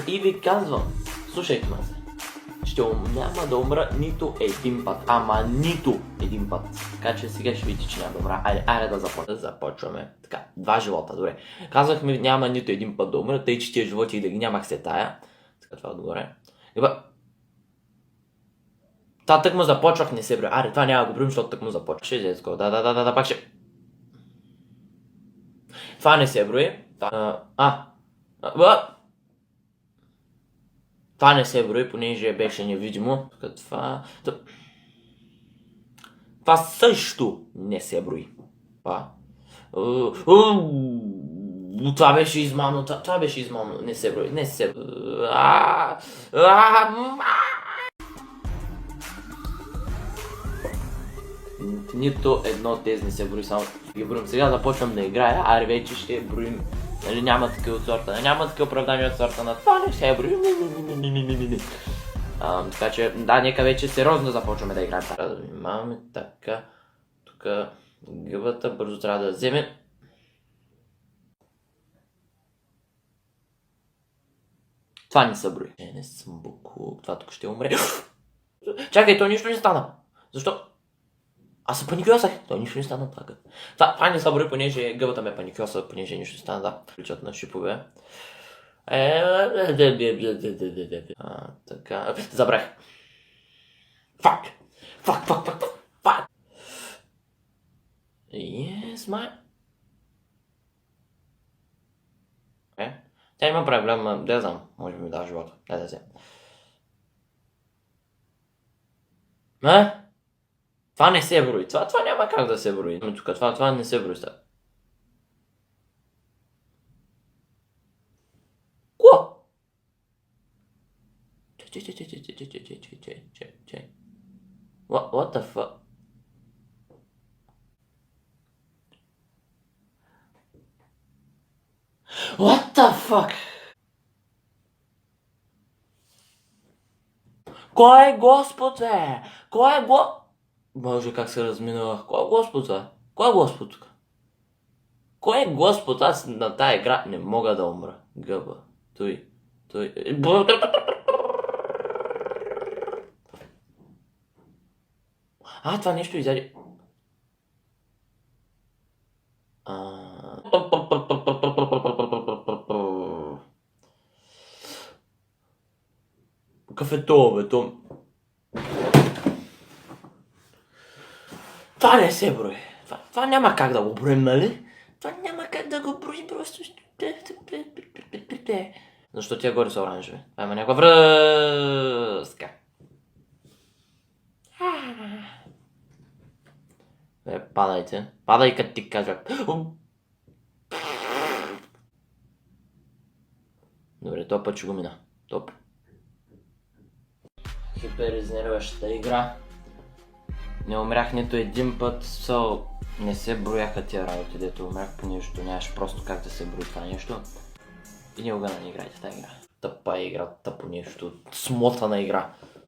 И ви казвам, слушайте ме, няма да умра нито един път, ама нито един път. Така че сега ще видите, че няма да умра. Айде да започваме. Започваме. Така, 2 живота, добре. Казахме, няма нито един път да умра, тъй че тия животи и да ги нямах се тая. Така, това отгоре. Това тък му започвах, не се броя. Аре, това няма да го броим, защото тък му започвах. Ще излез го. Да, пак ще. Това не се брои. Това не се брои, понеже беше невидимо. Това също не се брои. Това беше измамно. Това беше измамно. Не се брои. Не се брои. Нито едно от тези не се брои, само ги броим. Сега започвам да играя, аре вече ще броим. Нали, няма такива от сорта, няма такива оправдания от сорта на това не се брои. Така че, да, нека вече сериозно започваме да играем. Трябва да внимаваме, така. Тук гъбата бързо трябва да вземем. Това не се брои. Не съм буклук, това тук ще умре. Чакай, то нищо не стана. Защо? Аз се паникьосах, той нищо не стана така. Това не са брои, понеже гъбата ме паникьоса, понеже нищо не стана, да. Включат на шипове. Така, забрах. Фак. Yes, man. Тя има проблем, да знам, може би ми дава живота. Да взема. Това не се брои. Това няма как да се брои. Това не се брои. Ко? Че. What the fuck? What the fuck? Кой е Господ, бе? Кой е Боже, как се разминавах. Кой е Господ, бе? Кой е Господ тук? Кой е Господ? Аз на тая игра не мога да умра. Гъба. Той. Това нещо изяде. Какъв е това, бе? Това не се брои. Това няма как да го броим, нали? Това няма как да го броим, просто... Защо тия горе са оранжеви? Има някаква връзка. Падайте. Падай, като ти кажа. Добре, този път ще го мина. Топ. Хиперизнерващата игра. Не умрях нито един път, не се брояха тия работи, дето умрях по нещо, нямаш просто как да се брои това нещо. И никога не играйте в тази игра. Тъпа игра, тъпо нещо, смотана игра.